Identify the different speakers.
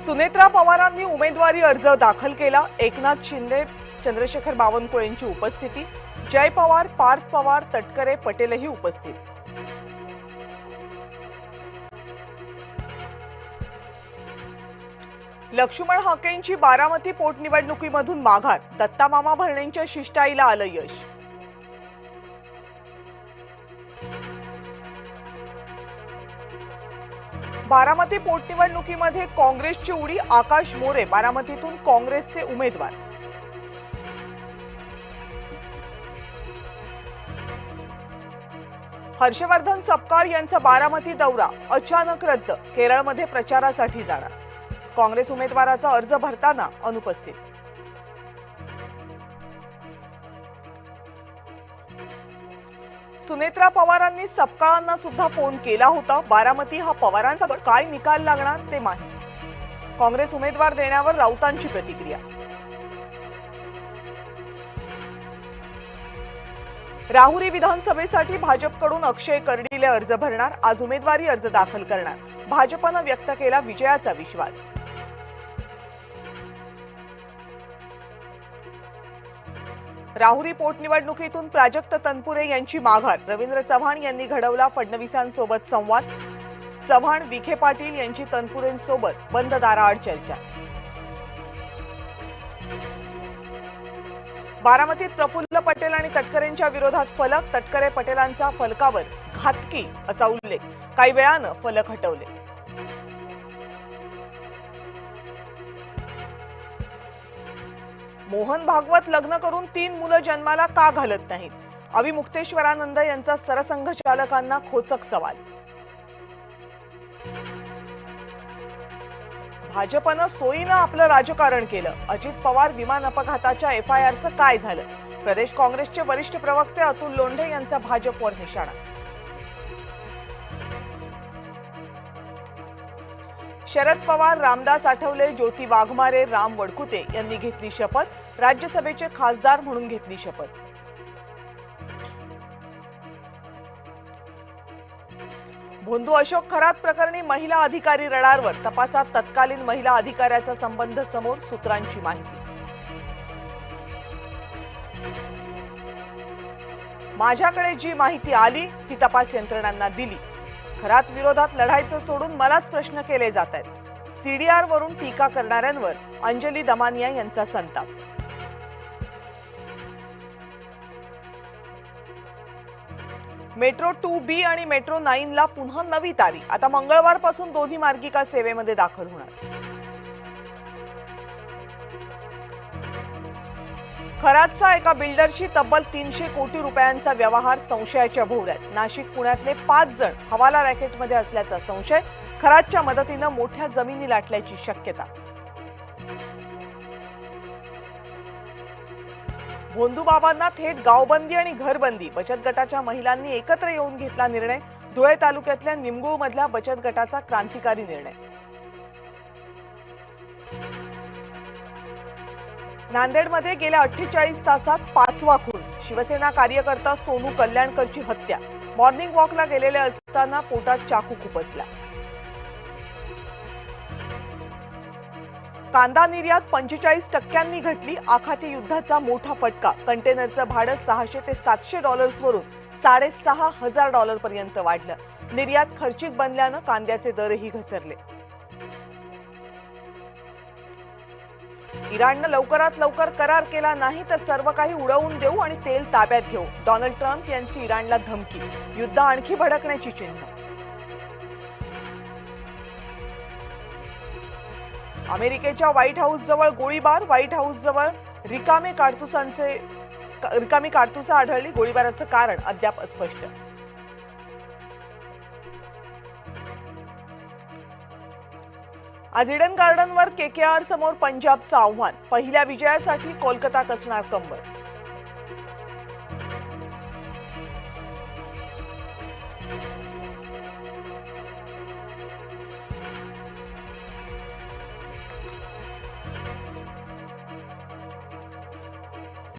Speaker 1: सुनेत्रा पवारांनी उमेदवारी अर्ज दाखल केला। एकनाथ शिंदे, चंद्रशेखर बावनकुळेंची उपस्थिती। जय पवार, पार्थ पवार, तटकरे, पटेलही उपस्थित। लक्ष्मण हाकेंची बारामती पोटनिवडणुकीमधून माघार। दत्ता मामा भरणेंच्या शिष्टाईला आलं यश। बारामती पोटनिवडणुकीमध्ये काँग्रेसची उडी। आकाश मोरे बारामतीतून काँग्रेसचे उमेदवार। हर्षवर्धन सपकाळ यांचा बारामती दौरा अचानक रद्द। केरळमध्ये प्रचारासाठी जाणार। काँग्रेस उमेदवाराचा अर्ज भरताना अनुपस्थित। सुनेत्रा पवारांनी सपकाळांना सुद्धा फोन केला होता। बारामती हा पवारांचा काय निकाल लागणार ते माहीत। काँग्रेस उमेदवार देण्यावर राऊतांची प्रतिक्रिया। राहुरी विधानसभेसाठी भाजपकडून अक्षय कर्डिले अर्ज भरणार। आज उमेदवारी अर्ज दाखल करणार। भाजपनं व्यक्त केला विजयाचा विश्वास। राहुरी पोटनिवडणुकीतून प्राजक्त तनपुरे यांची माघार। रवींद्र चव्हाण यांनी घडवला फडणवीसांसोबत संवाद। चव्हाण, विखे पाटील यांची तनपुरेंसोबत बंद दाराआड चर्चा। बारामतीत प्रफुल्ल पटेल आणि तटकरेंच्या विरोधात फलक। तटकरे पटेलांचा फलकावर घातकी असा उल्लेख। काही वेळानं फलक हटवले। मोहन भागवत लग्न करून 3 मुलं जन्माला का घालत नाहीत? अविमुक्तेश्वरानंद यांचा सरसंघचालकांना खोचक सवाल। भाजपनं सोयीनं आपलं राजकारण केलं। अजित पवार विमान अपघाताच्या FIRचं काय झालं? प्रदेश काँग्रेसचे वरिष्ठ प्रवक्ते अतुल लोंढे यांचा भाजपवर निशाणा। शरद पवार, रामदास आठवले, ज्योती वाघमारे, राम वडकुते यांनी घेतली शपथ। राज्यसभेचे खासदार म्हणून घेतली शपथ। भोंदू अशोक खरात प्रकरणी महिला अधिकारी रडारवर। तपासात तत्कालीन महिला अधिकाऱ्याचा संबंध समोर, सूत्रांची माहिती। माझ्याकडे जी माहिती आली ती तपास यंत्रणांना दिली। खरात विरोधात लढायचं सोडून मलाच प्रश्न केले जात आहेत। CDR वरून टीका करणाऱ्यांवर अंजली दमानिया यांचा संताप। मेट्रो 2B आणि मेट्रो 9 ला पुन्हा नवी तारीख। आता मंगळवारपासून दोन्ही मार्गिका सेवेमध्ये दाखल होणार। खरातचा एका बिल्डरशी तब्बल 300 कोटी रुपयांचा व्यवहार संशयाच्या भोवऱ्यात। नाशिक, पुण्यातले 5 जण हवाला रॅकेटमध्ये असल्याचा संशय। खरातच्या मदतीनं मोठ्या जमिनी लाटल्याची शक्यता। भोंदूबाबांना थेट गावबंदी आणि घरबंदी। बचत गटाच्या महिलांनी एकत्र येऊन घेतला निर्णय। धुळे तालुक्यातल्या निमगुळमधल्या बचत गटाचा क्रांतिकारी निर्णय। नांदेडमध्ये गेल्या 48 तासात 5वा खून। शिवसेना कार्यकर्ता सोनू कल्याणकरची हत्या। मॉर्निंग वॉकला गेलेले असताना पोटात चाकू खुपसला। कांदा निर्यात 45% घटली। आखाती युद्धाचा मोठा फटका। कंटेनरचं भाडं $600 ते $700 वरून $6500 पर्यंत वाढलं। निर्यात खर्चिक बनल्यानं कांद्याचे दरही घसरले। इराणनं लवकरात लवकर करार केला नाही तर सर्व काही उडवून देऊ आणि तेल ताब्यात घेऊ। डोनाल्ड ट्रम्प यांची इराणला धमकी। युद्ध आणखी भडकण्याची चिन्ह। अमेरिकेच्या व्हाईट हाऊस जवळ गोळीबार। व्हाईट हाऊस जवळ रिकामी कारतुसं आढळली। गोळीबाराचं कारण अद्याप अस्पष्ट। आज इडन गार्डनवर KKR समोर पंजाबचं आव्हान। पहिल्या विजयासाठी कोलकाता कसणार कंबर।